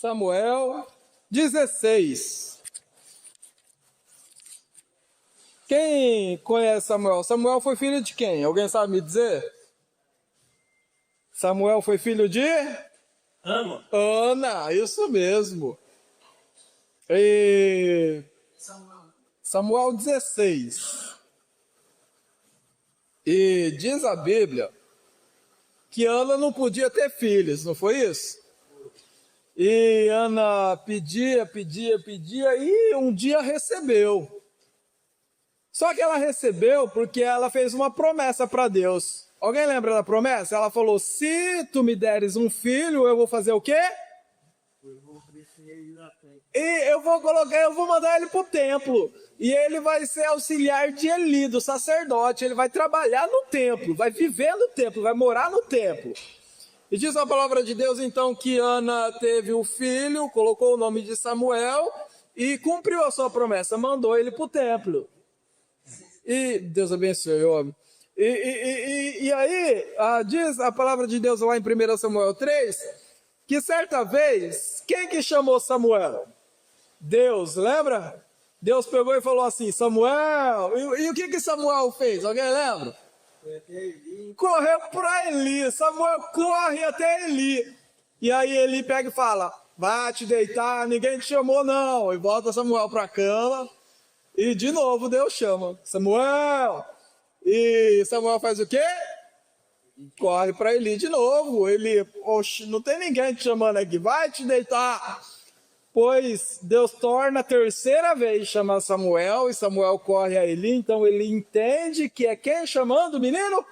Samuel 16. Quem conhece Samuel? Samuel foi filho de quem? Alguém sabe me dizer? Samuel foi filho de? Ana, isso mesmo. E Samuel 16. E diz a Bíblia que Ana não podia ter filhos, não foi isso? E Ana pedia e um dia recebeu. Só que ela recebeu porque ela fez uma promessa para Deus. Alguém lembra da promessa? Ela falou: se tu me deres um filho, eu vou fazer o quê? E eu vou mandar ele para o templo. E ele vai ser auxiliar de Eli, do sacerdote. Ele vai trabalhar no templo, vai viver no templo, vai morar no templo. E diz a palavra de Deus então que Ana teve o filho, colocou o nome de Samuel e cumpriu a sua promessa, mandou ele para o templo. E Deus abençoe o homem. E aí, diz a palavra de Deus lá em 1 Samuel 3, que certa vez, quem que chamou Samuel? Deus, lembra? Deus pegou e falou assim: Samuel. E o que Samuel fez? Alguém lembra? Correu para Eli. Samuel corre até Eli. E aí Eli pega e fala: vai te deitar, ninguém te chamou não. E volta Samuel para a cama. E de novo Deus chama: Samuel. E Samuel faz o quê? Corre para Eli de novo. Eli: oxe, não tem ninguém te chamando aqui, vai te deitar. Pois Deus torna a terceira vez chamar Samuel, e Samuel corre a Eli, então ele entende que é quem chamando o menino?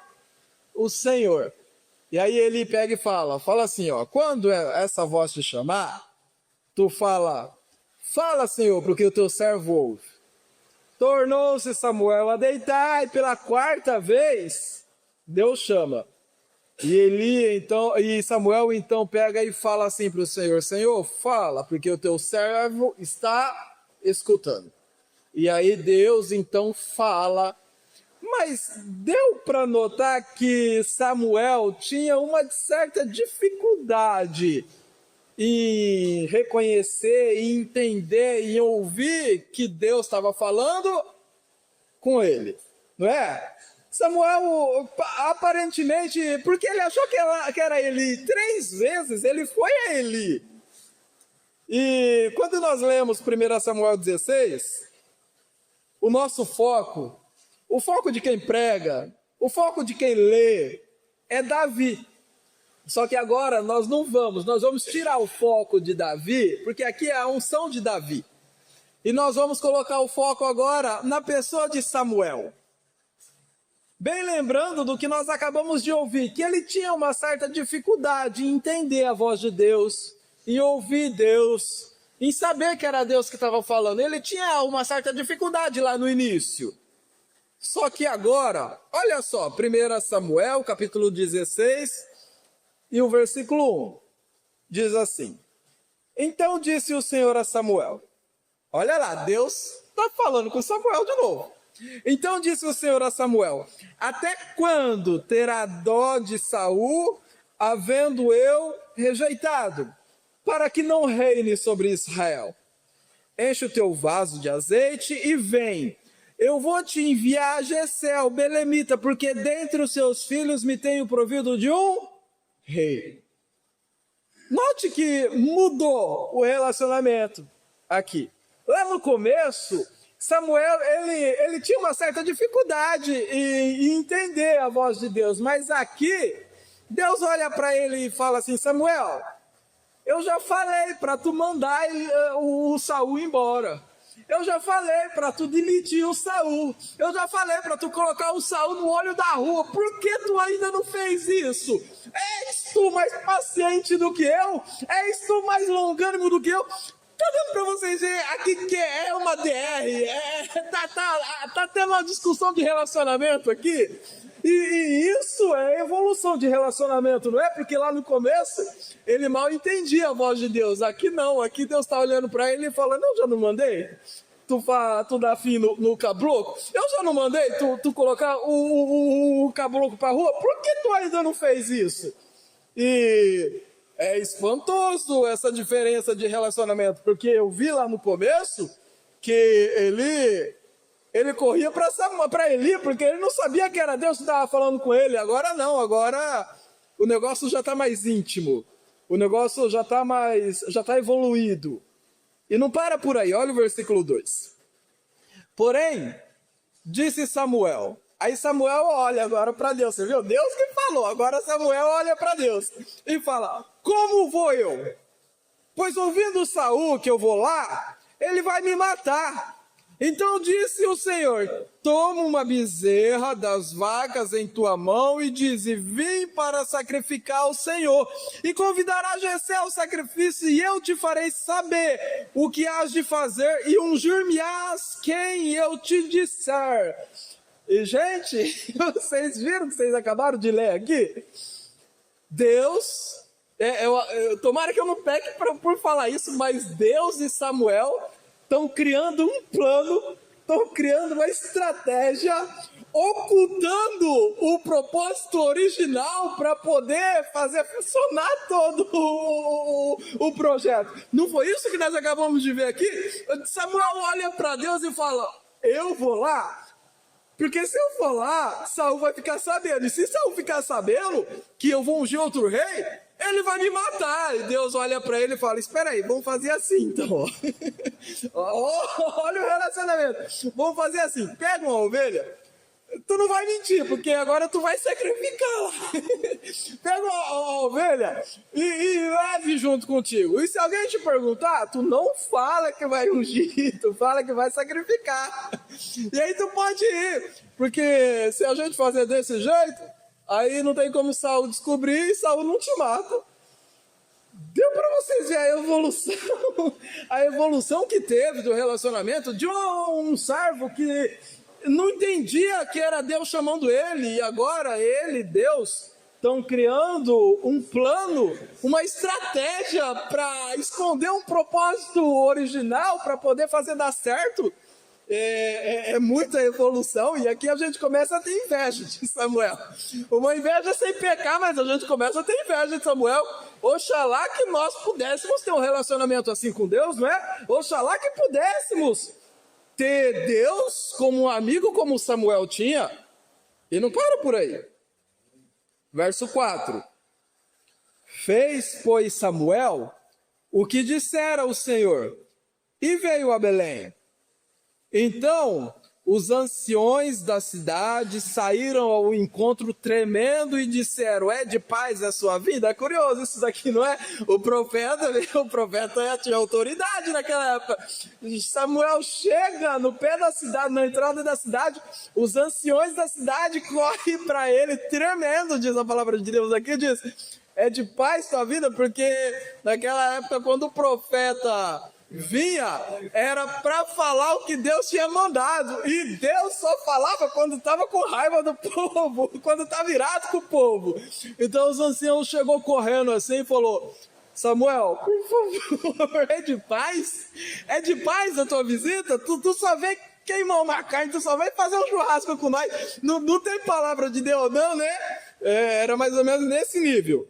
O Senhor. E aí Eli pega e fala assim, ó: quando essa voz te chamar, tu fala Senhor, porque o teu servo ouve. Tornou-se Samuel a deitar, e pela quarta vez Deus chama. E Samuel então pega e fala assim para o Senhor: Senhor, fala, porque o teu servo está escutando. E aí Deus então fala, mas deu para notar que Samuel tinha uma certa dificuldade em reconhecer, em entender, em ouvir que Deus estava falando com ele, não é? Samuel, aparentemente, porque ele achou que era Eli, 3 vezes ele foi a Eli. E quando nós lemos 1 Samuel 16, o nosso foco, o foco de quem prega, o foco de quem lê, é Davi. Só que agora nós vamos tirar o foco de Davi, porque aqui é a unção de Davi. E nós vamos colocar o foco agora na pessoa de Samuel. Bem lembrando do que nós acabamos de ouvir, que ele tinha uma certa dificuldade em entender a voz de Deus, em ouvir Deus, em saber que era Deus que estava falando. Ele tinha uma certa dificuldade lá no início. Só que agora, olha só, 1 Samuel, capítulo 16, e o versículo 1, diz assim: então disse o Senhor a Samuel, olha lá, Deus está falando com Samuel de novo. Então disse o Senhor a Samuel: até quando terá dó de Saul, havendo eu rejeitado, para que não reine sobre Israel? Enche o teu vaso de azeite e vem. Eu vou te enviar a Jessé, o belemita, porque dentre os seus filhos me tenho provido de um rei. Note que mudou o relacionamento aqui. Lá no começo, Samuel, ele tinha uma certa dificuldade em entender a voz de Deus, mas aqui, Deus olha para ele e fala assim: Samuel, eu já falei para tu mandar o Saul embora. Eu já falei para tu demitir o Saul. Eu já falei para tu colocar o Saul no olho da rua. Por que tu ainda não fez isso? És tu mais paciente do que eu? És tu mais longânimo do que eu? Tá dando pra vocês verem aqui que é uma DR, tá tendo uma discussão de relacionamento aqui, e isso é evolução de relacionamento, não é? Porque lá no começo ele mal entendia a voz de Deus, aqui não, aqui Deus tá olhando pra ele e falando: eu já não mandei tu dar fim no caboclo? Eu já não mandei tu colocar o caboclo pra rua? Por que tu ainda não fez isso? E É espantoso essa diferença de relacionamento, porque eu vi lá no começo que ele corria para Eli, porque ele não sabia que era Deus que estava falando com ele. Agora não, agora o negócio já está mais íntimo, o negócio já está evoluído. E não para por aí, olha o versículo 2. Porém, disse Samuel. Aí Samuel olha agora para Deus, você viu? Deus que falou, agora Samuel olha para Deus e fala: como vou eu? Pois ouvindo Saul que eu vou lá, ele vai me matar. Então disse o Senhor: toma uma bezerra das vacas em tua mão e dize: vim para sacrificar ao Senhor. E convidará Jessé ao sacrifício, e eu te farei saber o que hás de fazer, e ungir-me-ás quem eu te disser. E, gente, vocês viram que vocês acabaram de ler aqui? Deus, tomara que eu não peque por falar isso, mas Deus e Samuel estão criando um plano, estão criando uma estratégia, ocultando o propósito original para poder fazer funcionar todo o projeto. Não foi isso que nós acabamos de ver aqui? Samuel olha para Deus e fala: eu vou lá? Porque se eu for lá, Saul vai ficar sabendo. E se Saul ficar sabendo que eu vou ungir outro rei, ele vai me matar. E Deus olha para ele e fala: espera aí, vamos fazer assim então. Olha o relacionamento. Vamos fazer assim: pega uma ovelha, tu não vai mentir, porque agora tu vai sacrificá-la. Pega a ovelha e leve junto contigo. E se alguém te perguntar, tu não fala que vai ungir, tu fala que vai sacrificar. E aí tu pode ir, porque se a gente fazer desse jeito, aí não tem como Saul descobrir e Saul não te mata. Deu para vocês verem a evolução que teve do relacionamento de um servo que não entendia que era Deus chamando ele, e agora ele e Deus estão criando um plano, uma estratégia para esconder um propósito original, para poder fazer dar certo. É muita evolução, e aqui a gente começa a ter inveja de Samuel. Uma inveja sem pecar, mas a gente começa a ter inveja de Samuel. Oxalá que nós pudéssemos ter um relacionamento assim com Deus, não é? Oxalá que pudéssemos ter Deus como um amigo, como Samuel tinha. E não para por aí. Verso 4. Fez, pois, Samuel o que dissera o Senhor, e veio a Belém. Então os anciões da cidade saíram ao encontro tremendo e disseram: é de paz a sua vida? É curioso isso daqui, não é? O profeta tinha autoridade naquela época. Samuel chega no pé da cidade, na entrada da cidade, os anciões da cidade correm para ele tremendo, diz a palavra de Deus aqui, diz: é de paz tua vida? Porque naquela época, quando o profeta vinha, era para falar o que Deus tinha mandado, e Deus só falava quando estava com raiva do povo, quando estava irado com o povo. Então os anciãos chegou correndo assim e falou: Samuel, por favor, é de paz? É de paz a tua visita? Tu só vem queimar uma carne, tu só vem fazer um churrasco com nós, não tem palavra de Deus não, né? Era mais ou menos nesse nível.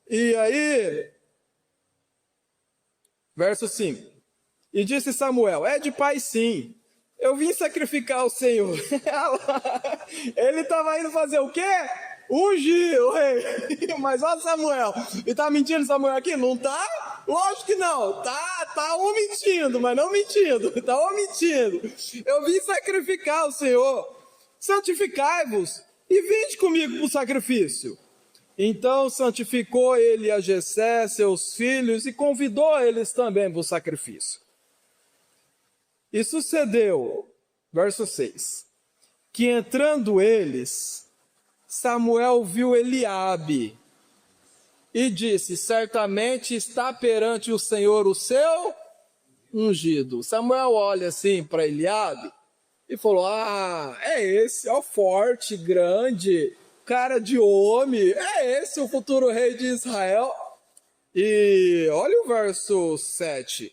E aí, verso 5. E disse Samuel: é de paz sim, eu vim sacrificar ao Senhor. Ele estava indo fazer o quê? Ungir o rei. Mas olha Samuel, e tá mentindo Samuel aqui? Não tá? Lógico que não, tá omitindo, mas não mentindo, tá omitindo. Eu vim sacrificar ao Senhor, santificai-vos e vinde comigo para o sacrifício. Então santificou ele a Jessé, seus filhos, e convidou eles também para o sacrifício. E sucedeu, verso 6, que entrando eles, Samuel viu Eliabe e disse: certamente está perante o Senhor o seu ungido. Samuel olha assim para Eliabe e falou: ah, é esse, ó, forte, grande, cara de homem, é esse o futuro rei de Israel. E olha o verso 7.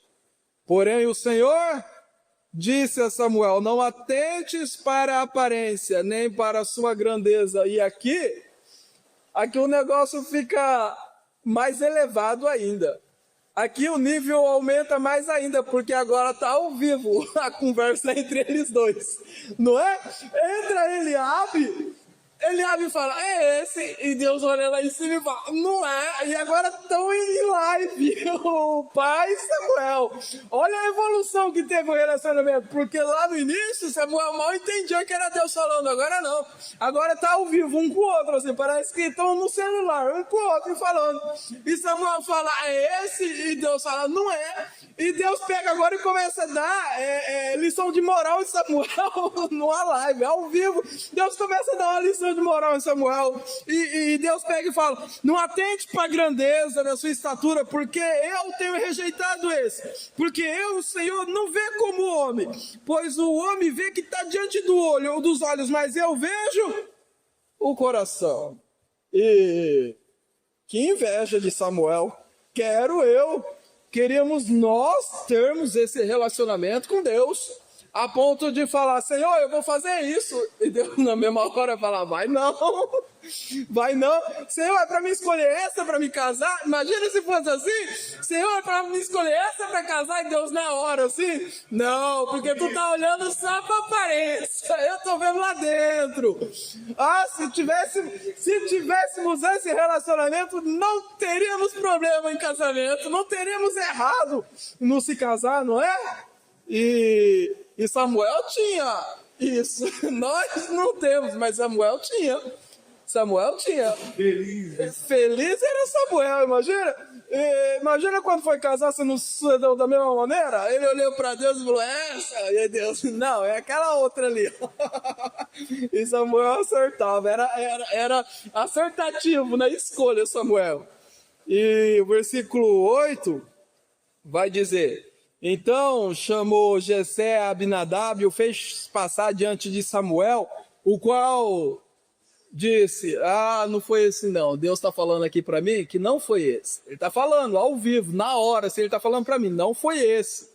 Porém o Senhor disse a Samuel: não atentes para a aparência, nem para a sua grandeza. E aqui o negócio fica mais elevado ainda. Aqui o nível aumenta mais ainda, porque agora está ao vivo a conversa entre eles dois, não é? Entra Eliabe fala, é esse, e Deus olha lá em cima e fala, não é, e agora estão em live, o pai e Samuel. Olha a evolução que teve o relacionamento, porque lá no início Samuel mal entendia que era Deus falando, agora não, agora está ao vivo um com o outro, assim, parece que estão no celular, um com o outro falando, e Samuel fala, é esse, e Deus fala, não é, e Deus pega agora e começa a dar lição de moral em Samuel numa live, ao vivo, Deus começa a dar uma lição de moral em Samuel, e Deus pega e fala, não atente para a grandeza da sua estatura, porque eu tenho rejeitado esse, porque eu, o Senhor, não vê como o homem, pois o homem vê que está diante do olho ou dos olhos, mas eu vejo o coração. E que inveja de Samuel, queríamos nós termos esse relacionamento com Deus, a ponto de falar, Senhor, eu vou fazer isso. E Deus na mesma hora falar, vai não. Senhor, é para me escolher essa para me casar? Imagina se fosse assim. Senhor, é para me escolher essa para casar? E Deus na hora, assim? Não, porque tu tá olhando só para aparência. Eu tô vendo lá dentro. Se tivéssemos esse relacionamento, não teríamos problema em casamento. Não teríamos errado no se casar, não é? E Samuel tinha isso. Nós não temos, mas Samuel tinha. Feliz era Samuel, imagina. Imagina quando foi casar, você não sucedeu da mesma maneira? Ele olhou para Deus e falou, essa? E Deus, não, é aquela outra ali. E Samuel acertava, era acertativo na escolha, Samuel. E o versículo 8 vai dizer, então chamou Jessé a Abinadab e o fez passar diante de Samuel, o qual disse, não foi esse não, Deus está falando aqui para mim que não foi esse. Ele está falando ao vivo, na hora, se ele está falando para mim, não foi esse.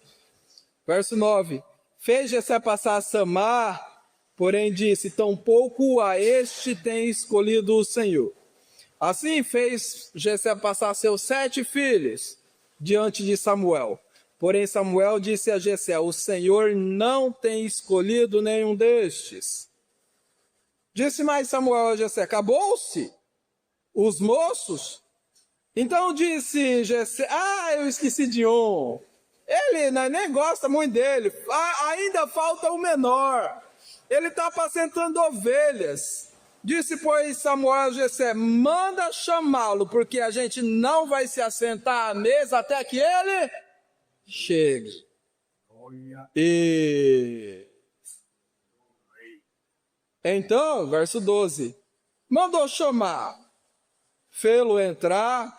Verso 9, fez Jessé passar a Samar, porém disse, tampouco a este tem escolhido o Senhor. Assim fez Jessé passar seus 7 filhos diante de Samuel. Porém Samuel disse a Jessé, o Senhor não tem escolhido nenhum destes. Disse mais Samuel a Jessé, acabou-se os moços? Então disse Jessé, eu esqueci de um. Ele nem gosta muito dele, ainda falta o menor. Ele está apacentando ovelhas. Disse, pois, Samuel a Jessé, manda chamá-lo, porque a gente não vai se assentar à mesa até que ele chegue. E então, verso 12, mandou chamar, fê-lo entrar,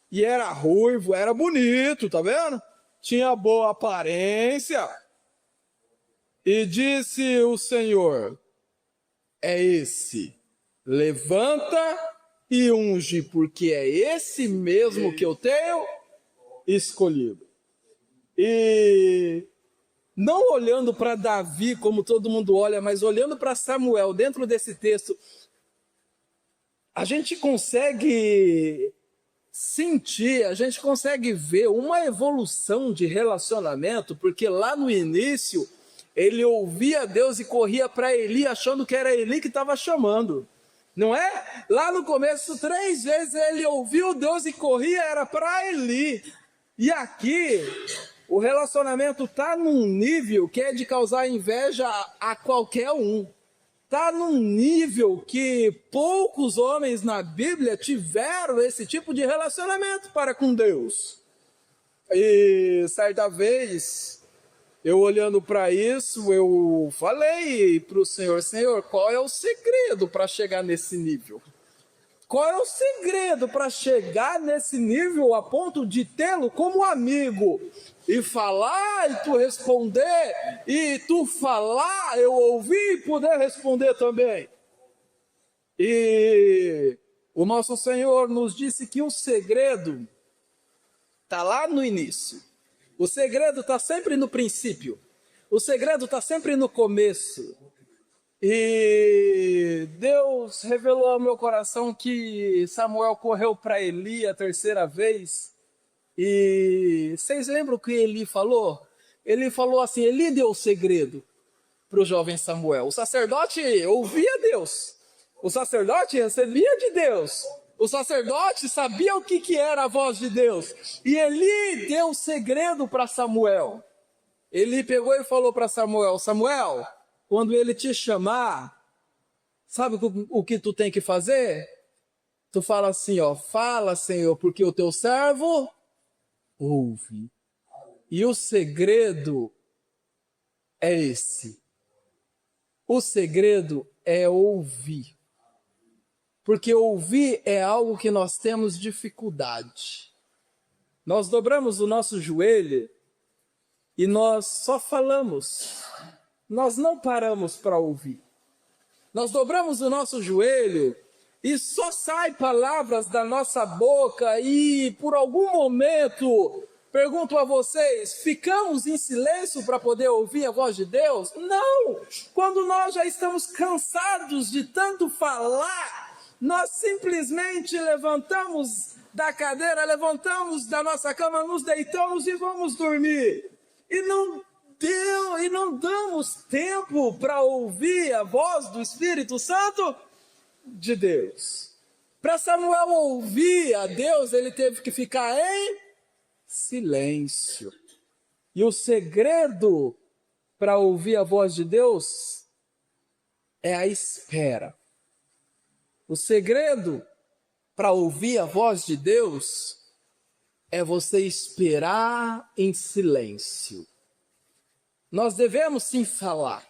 e era ruivo, era bonito, tá vendo? Tinha boa aparência. E disse o Senhor, é esse, levanta e unge, porque é esse mesmo que eu tenho escolhido. E não olhando para Davi como todo mundo olha, mas olhando para Samuel dentro desse texto, a gente consegue sentir, a gente consegue ver uma evolução de relacionamento, porque lá no início ele ouvia Deus e corria para Eli achando que era Eli que estava chamando, não é? Lá no começo 3 vezes ele ouviu Deus e corria, era para Eli. E aqui o relacionamento está num nível que é de causar inveja a qualquer um. Está num nível que poucos homens na Bíblia tiveram esse tipo de relacionamento para com Deus. E certa vez, eu olhando para isso, eu falei para o Senhor, Senhor, qual é o segredo para chegar nesse nível? Qual é o segredo para chegar nesse nível a ponto de tê-lo como amigo? E falar e tu responder, e tu falar, eu ouvir e poder responder também. E o nosso Senhor nos disse que o segredo está lá no início. O segredo está sempre no princípio. O segredo está sempre no começo. E Deus revelou ao meu coração que Samuel correu para Eli a terceira vez. E vocês lembram o que Eli falou? Ele falou assim, Eli deu o segredo para o jovem Samuel. O sacerdote ouvia Deus. O sacerdote recebia de Deus. O sacerdote sabia o que era a voz de Deus. E Eli deu o segredo para Samuel. Eli pegou e falou para Samuel, Samuel, quando ele te chamar, sabe o que tu tem que fazer? Tu fala assim, ó, fala, Senhor, porque o teu servo ouve. E o segredo é esse. O segredo é ouvir. Porque ouvir é algo que nós temos dificuldade. Nós dobramos o nosso joelho e nós só falamos. Nós não paramos para ouvir. Nós dobramos o nosso joelho e só saem palavras da nossa boca e por algum momento, pergunto a vocês, ficamos em silêncio para poder ouvir a voz de Deus? Não! Quando nós já estamos cansados de tanto falar, nós simplesmente levantamos da cadeira, levantamos da nossa cama, nos deitamos e vamos dormir. E não damos tempo para ouvir a voz do Espírito Santo de Deus. Para Samuel ouvir a Deus, ele teve que ficar em silêncio. E o segredo para ouvir a voz de Deus é a espera. O segredo para ouvir a voz de Deus é você esperar em silêncio. Nós devemos sim falar.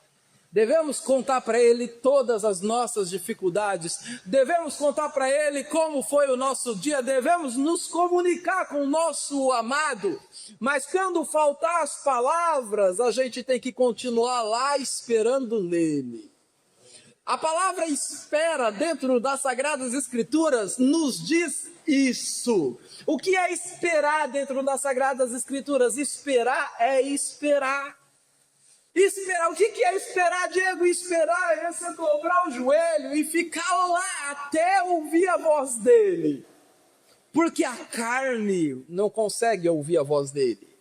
Devemos contar para Ele todas as nossas dificuldades. Devemos contar para Ele como foi o nosso dia. Devemos nos comunicar com o nosso amado. Mas quando faltar as palavras, a gente tem que continuar lá esperando nele. A palavra espera dentro das Sagradas Escrituras nos diz isso. O que é esperar dentro das Sagradas Escrituras? Esperar é esperar. Esperar, o que é esperar, Diego? Esperar é você dobrar o joelho e ficar lá até ouvir a voz dele. Porque a carne não consegue ouvir a voz dele.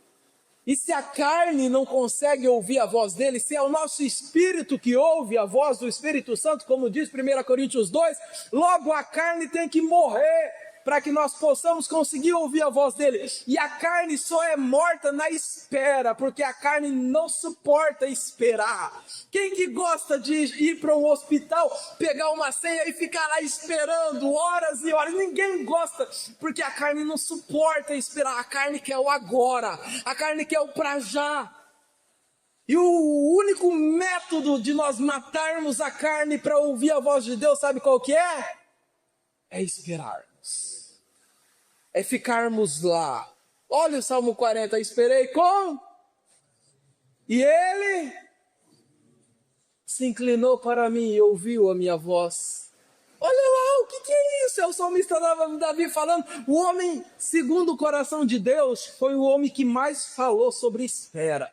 E se a carne não consegue ouvir a voz dele, se é o nosso espírito que ouve a voz do Espírito Santo, como diz 1 Coríntios 2, logo a carne tem que morrer para que nós possamos conseguir ouvir a voz dele. E a carne só é morta na espera, porque a carne não suporta esperar. Quem que gosta de ir para um hospital, pegar uma senha e ficar lá esperando horas e horas? Ninguém gosta, porque a carne não suporta esperar. A carne quer o agora, a carne quer o pra já. E o único método de nós matarmos a carne para ouvir a voz de Deus, sabe qual que é? É esperarmos. É ficarmos lá. Olha o Salmo 40, esperei com... E ele se inclinou para mim e ouviu a minha voz. Olha lá, o que é isso? É o salmista Davi falando. O homem, segundo o coração de Deus, foi o homem que mais falou sobre espera.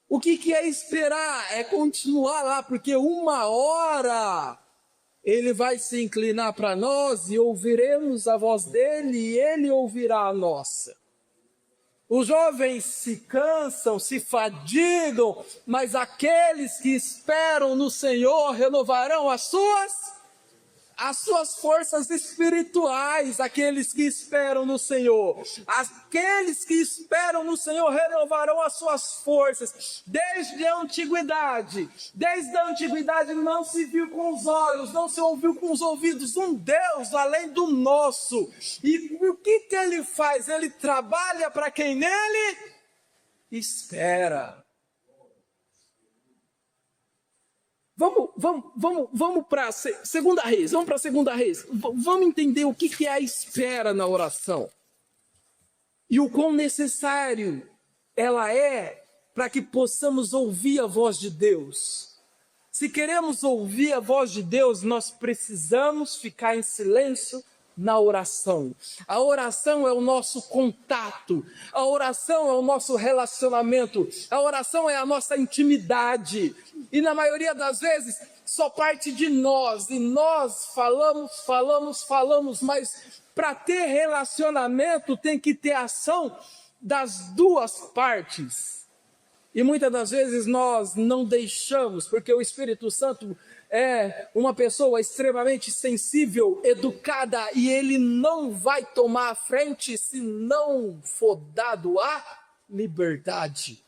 O que é esperar? É continuar lá, porque uma hora ele vai se inclinar para nós e ouviremos a voz dele e ele ouvirá a nossa. Os jovens se cansam, se fadigam, mas aqueles que esperam no Senhor renovarão as suas forças espirituais. Aqueles que esperam no Senhor, aqueles que esperam no Senhor renovarão as suas forças. Desde a antiguidade não se viu com os olhos, não se ouviu com os ouvidos um Deus além do nosso. E o que ele faz? Ele trabalha para quem nele espera. Vamos para a segunda Reis. Vamos para a segunda Reis. Vamos entender o que é a espera na oração. E o quão necessário ela é para que possamos ouvir a voz de Deus. Se queremos ouvir a voz de Deus, nós precisamos ficar em silêncio na oração. A oração é o nosso contato, a oração é o nosso relacionamento, a oração é a nossa intimidade. E na maioria das vezes só parte de nós, e nós falamos, mas para ter relacionamento tem que ter ação das duas partes. E muitas das vezes nós não deixamos, porque o Espírito Santo é uma pessoa extremamente sensível, educada, e ele não vai tomar a frente se não for dado a liberdade.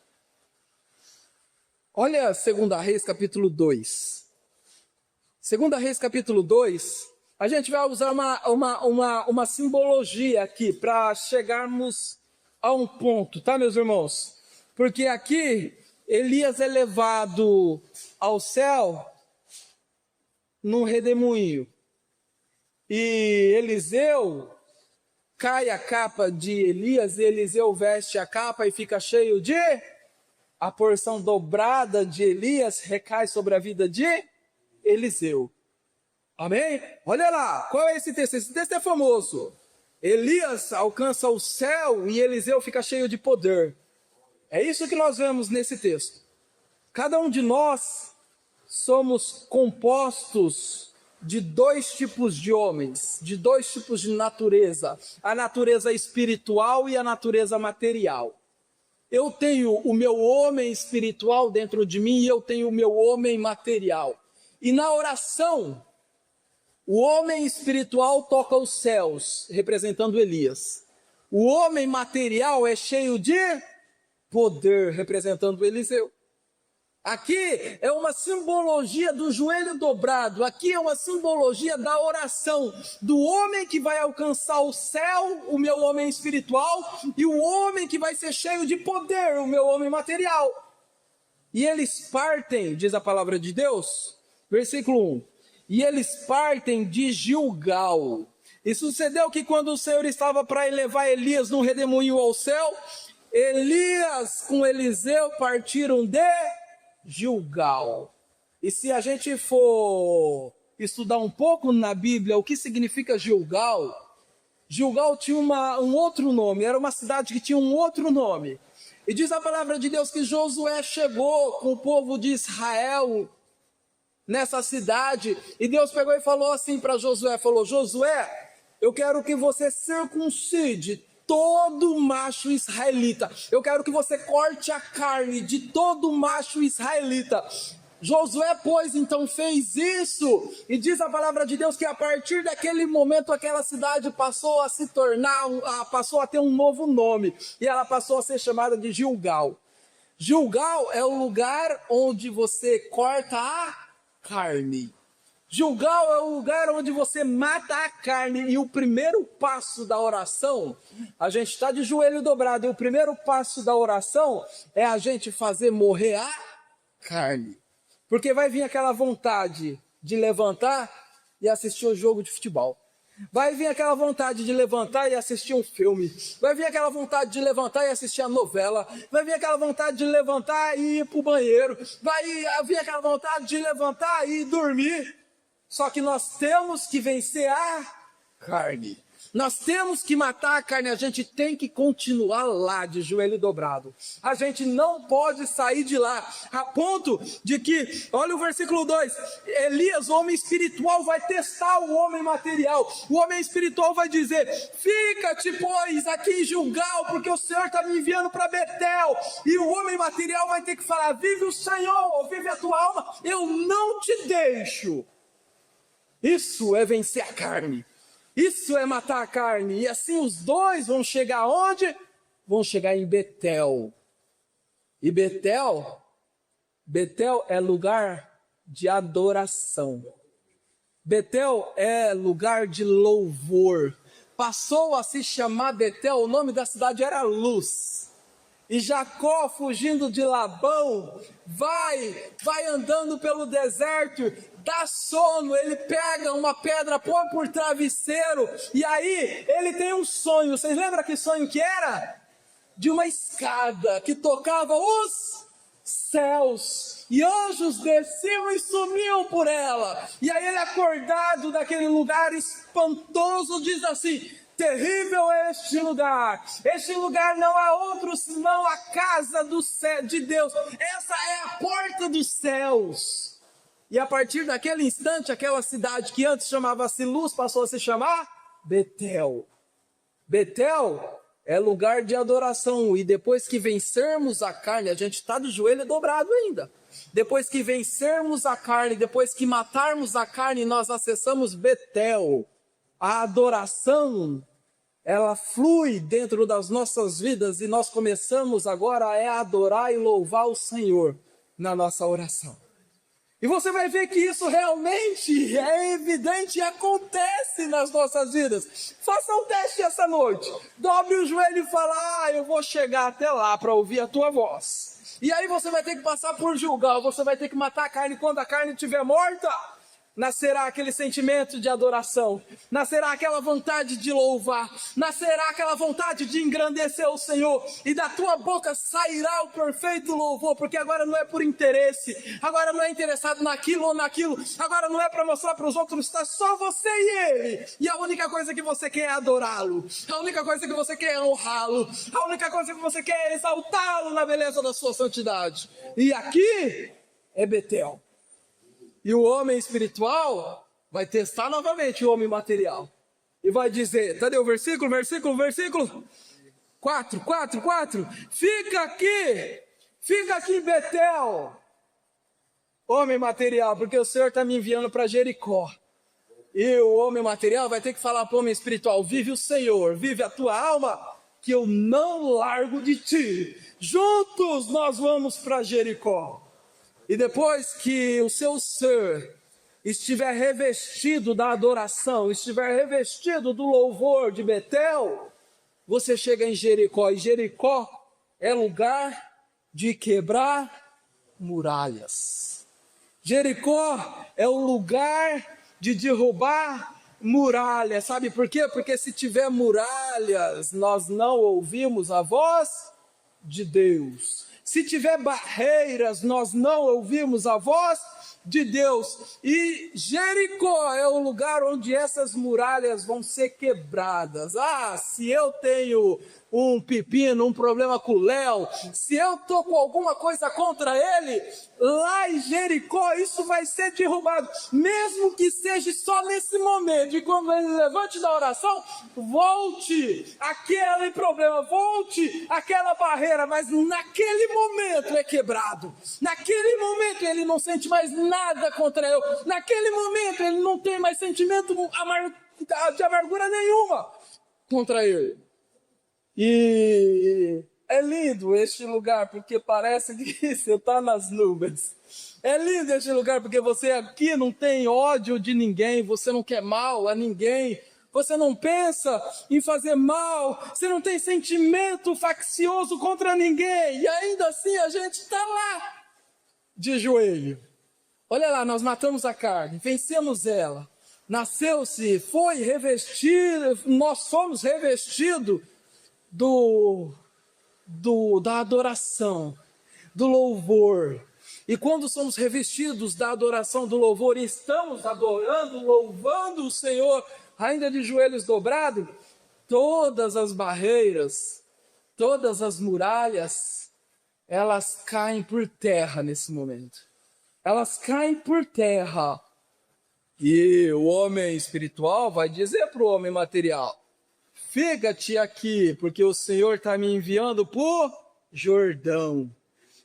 Olha 2 Reis capítulo 2. 2 Reis capítulo 2, a gente vai usar uma simbologia aqui para chegarmos a um ponto, tá, meus irmãos? Porque aqui Elias é levado ao céu num redemoinho. E Eliseu, cai a capa de Elias, e Eliseu veste a capa e fica cheio de... A porção dobrada de Elias recai sobre a vida de Eliseu. Amém? Olha lá, qual é esse texto? Esse texto é famoso. Elias alcança o céu e Eliseu fica cheio de poder. É isso que nós vemos nesse texto. Cada um de nós somos compostos de dois tipos de homens, de dois tipos de natureza. A natureza espiritual e a natureza material. Eu tenho o meu homem espiritual dentro de mim e eu tenho o meu homem material. E na oração, o homem espiritual toca os céus, representando Elias. O homem material é cheio de poder, representando Eliseu. Aqui é uma simbologia do joelho dobrado, aqui é uma simbologia da oração, do homem que vai alcançar o céu, o meu homem espiritual, e o homem que vai ser cheio de poder, o meu homem material. E eles partem, diz a palavra de Deus, versículo 1, e eles partem de Gilgal. E sucedeu que quando o Senhor estava para levar Elias num redemoinho ao céu, Elias com Eliseu partiram de Gilgal. E se a gente for estudar um pouco na Bíblia o que significa Gilgal, Gilgal tinha um outro nome, era uma cidade que tinha um outro nome. E diz a palavra de Deus que Josué chegou com o povo de Israel nessa cidade, e Deus pegou e falou assim para Josué, falou: Josué, eu quero que você circuncide todo macho israelita. Eu quero que você corte a carne de todo macho israelita. Josué, pois, então fez isso, e diz a palavra de Deus que a partir daquele momento aquela cidade passou a se tornar, passou a ter um novo nome, e ela passou a ser chamada de Gilgal. Gilgal é o lugar onde você corta a carne. Gilgal é o lugar onde você mata a carne, e o primeiro passo da oração, a gente está de joelho dobrado, e o primeiro passo da oração é a gente fazer morrer a carne. Porque vai vir aquela vontade de levantar e assistir um jogo de futebol. Vai vir aquela vontade de levantar e assistir um filme. Vai vir aquela vontade de levantar e assistir a novela. Vai vir aquela vontade de levantar e ir para o banheiro. Vai vir aquela vontade de levantar e ir dormir. Só que nós temos que vencer a carne. Nós temos que matar a carne, a gente tem que continuar lá de joelho dobrado. A gente não pode sair de lá, a ponto de que, olha o versículo 2, Elias, o homem espiritual, vai testar o homem material. O homem espiritual vai dizer: fica-te, pois, aqui em Gilgal, porque o Senhor está me enviando para Betel. E o homem material vai ter que falar: vive o Senhor, ou vive a tua alma, eu não te deixo. Isso é vencer a carne. Isso é matar a carne. E assim os dois vão chegar onde? Vão chegar em Betel. E Betel é lugar de adoração. Betel é lugar de louvor. Passou a se chamar Betel, o nome da cidade era Luz. E Jacó, fugindo de Labão, vai andando pelo deserto, dá sono, ele pega uma pedra, põe por travesseiro, e aí ele tem um sonho. Vocês lembram que sonho que era? De uma escada que tocava os céus, e anjos desciam e sumiam por ela. E aí ele, acordado daquele lugar espantoso, diz assim: terrível é este lugar não há outro senão a casa de Deus, essa é a porta dos céus. E a partir daquele instante, aquela cidade que antes chamava-se Luz, passou a se chamar Betel. Betel é lugar de adoração, e depois que vencermos a carne, a gente está de joelho dobrado ainda. Depois que vencermos a carne, depois que matarmos a carne, nós acessamos Betel. A adoração, ela flui dentro das nossas vidas, e nós começamos agora a adorar e louvar o Senhor na nossa oração. E você vai ver que isso realmente é evidente e acontece nas nossas vidas. Faça um teste essa noite. Dobre o joelho e fala: eu vou chegar até lá para ouvir a tua voz. E aí você vai ter que passar por Gilgal, você vai ter que matar a carne. Quando a carne estiver morta, nascerá aquele sentimento de adoração, nascerá aquela vontade de louvar, nascerá aquela vontade de engrandecer o Senhor, e da tua boca sairá o perfeito louvor, porque agora não é por interesse, agora não é interessado naquilo ou naquilo, agora não é para mostrar para os outros, está só você e Ele, e a única coisa que você quer é adorá-lo, a única coisa que você quer é honrá-lo, a única coisa que você quer é exaltá-lo na beleza da sua santidade. E aqui é Betel. E o homem espiritual vai testar novamente o homem material. E vai dizer, cadê o versículo? Versículo 4. Fica aqui Betel, homem material, porque o Senhor está me enviando para Jericó. E o homem material vai ter que falar para o homem espiritual: vive o Senhor, vive a tua alma, que eu não largo de ti. Juntos nós vamos para Jericó. E depois que o seu ser estiver revestido da adoração, estiver revestido do louvor de Betel, você chega em Jericó. E Jericó é lugar de quebrar muralhas. Jericó é o lugar de derrubar muralhas. Sabe por quê? Porque se tiver muralhas, nós não ouvimos a voz de Deus. Se tiver barreiras, nós não ouvimos a voz de Deus. E Jericó é o lugar onde essas muralhas vão ser quebradas. Se eu tenho um pepino, um problema com o Léo, se eu estou com alguma coisa contra ele, lá em Jericó isso vai ser derrubado, mesmo que seja só nesse momento. E quando ele levante da oração, volte aquele problema, volte aquela barreira, mas naquele momento é quebrado, naquele momento ele não sente mais nada contra eu, naquele momento ele não tem mais sentimento de amargura nenhuma contra ele. E é lindo este lugar, porque parece que você está nas nuvens. É lindo este lugar, porque você aqui não tem ódio de ninguém, você não quer mal a ninguém, você não pensa em fazer mal, você não tem sentimento faccioso contra ninguém, e ainda assim a gente está lá, de joelho. Olha lá, nós matamos a carne, vencemos ela, nasceu-se, foi revestido, nós fomos revestidos da adoração, do louvor. E quando somos revestidos da adoração, do louvor, e estamos adorando, louvando o Senhor, ainda de joelhos dobrados, todas as barreiras, todas as muralhas, elas caem por terra nesse momento. Elas caem por terra. E o homem espiritual vai dizer para o homem material: fica-te aqui, porque o Senhor está me enviando por Jordão.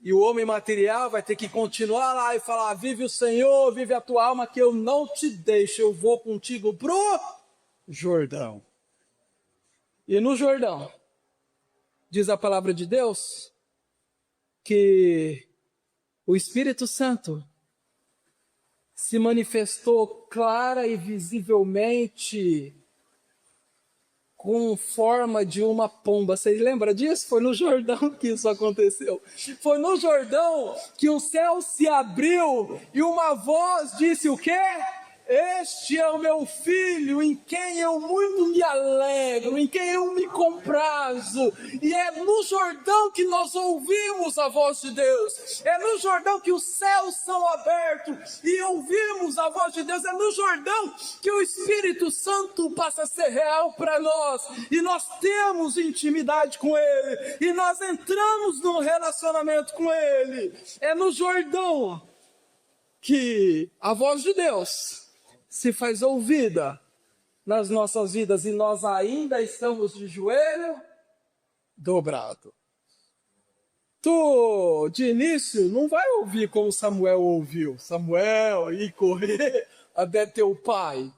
E o homem material vai ter que continuar lá e falar: vive o Senhor, vive a tua alma, que eu não te deixo, eu vou contigo pro Jordão. E no Jordão, diz a palavra de Deus, que o Espírito Santo se manifestou clara e visivelmente com forma de uma pomba. Vocês lembram disso? Foi no Jordão que isso aconteceu. Foi no Jordão que o céu se abriu e uma voz disse o quê? este é o meu filho, em quem eu muito me alegro, em quem eu me comprazo. E é no Jordão que nós ouvimos a voz de Deus. É no Jordão que os céus são abertos e ouvimos a voz de Deus. É no Jordão que o Espírito Santo passa a ser real para nós. E nós temos intimidade com Ele. E nós entramos num relacionamento com Ele. É no Jordão que a voz de Deus se faz ouvida nas nossas vidas e nós ainda estamos de joelho dobrado. Tu, de início, não vai ouvir como Samuel ouviu. Samuel, ir correr até teu pai.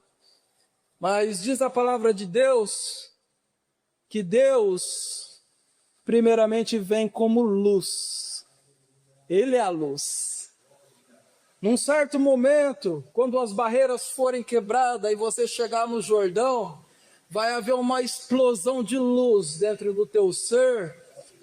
Mas diz a palavra de Deus que Deus, primeiramente, vem como luz. Ele é a luz. Num certo momento, quando as barreiras forem quebradas e você chegar no Jordão, vai haver uma explosão de luz dentro do teu ser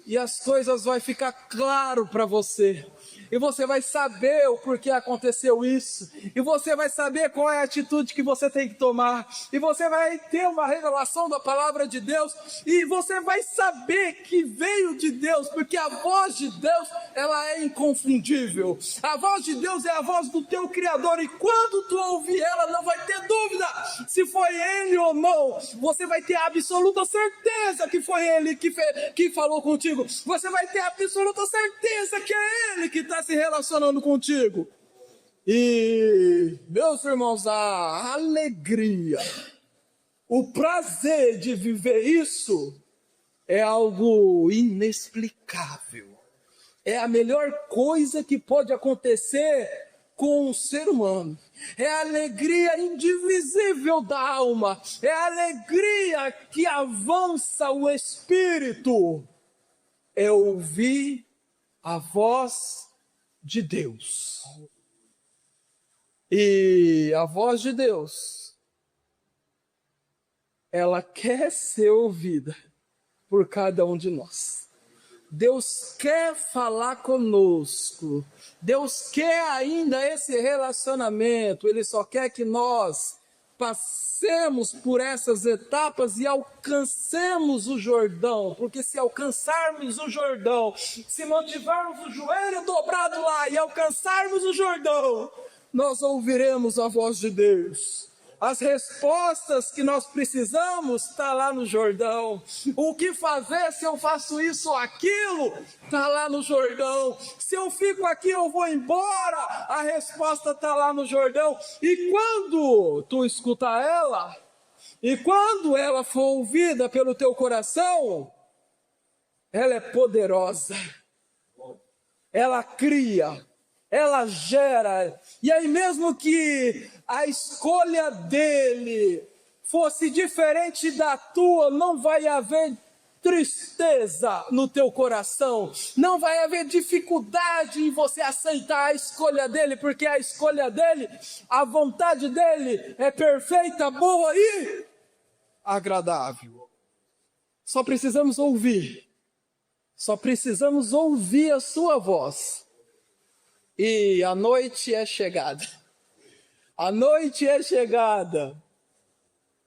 e as coisas vão ficar claro para você. E você vai saber o porquê aconteceu isso. E você vai saber qual é a atitude que você tem que tomar. E você vai ter uma revelação da palavra de Deus. E você vai saber que veio de Deus. Porque a voz de Deus, ela é inconfundível. A voz de Deus é a voz do teu Criador. E quando tu ouvir ela, não vai ter dúvida se foi Ele ou não. Você vai ter absoluta certeza que foi Ele que falou contigo. Você vai ter absoluta certeza que é Ele que está se relacionando contigo. E, meus irmãos, a alegria, o prazer de viver isso é algo inexplicável. É a melhor coisa que pode acontecer com o ser humano. É a alegria indivisível da alma. É a alegria que avança o espírito. É ouvir a voz de Deus. E a voz de Deus, ela quer ser ouvida por cada um de nós. Deus quer falar conosco. Deus quer ainda esse relacionamento. Ele só quer que nós passemos por essas etapas e alcancemos o Jordão, porque se alcançarmos o Jordão, se mantivermos o joelho dobrado lá e alcançarmos o Jordão, nós ouviremos a voz de Deus. As respostas que nós precisamos está lá no Jordão. O que fazer se eu faço isso ou aquilo? Está lá no Jordão. Se eu fico aqui, eu vou embora. A resposta está lá no Jordão. E quando tu escutar ela, e quando ela for ouvida pelo teu coração, ela é poderosa. Ela cria. Ela gera, e aí mesmo que a escolha dele fosse diferente da tua, não vai haver tristeza no teu coração, não vai haver dificuldade em você aceitar a escolha dele, porque a escolha dele, a vontade dele é perfeita, boa e agradável. Só precisamos ouvir a sua voz. E a noite é chegada. A noite é chegada.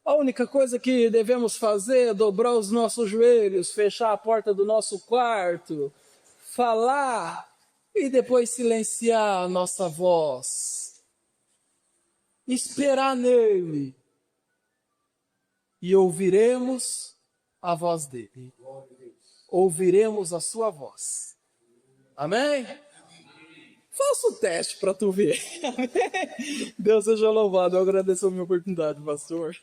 A única coisa que devemos fazer é dobrar os nossos joelhos, fechar a porta do nosso quarto, falar e depois silenciar a nossa voz. Esperar nele. E ouviremos a voz dele. Ouviremos a sua voz. Amém? Faça o teste para tu ver. Deus seja louvado. Eu agradeço a minha oportunidade, pastor.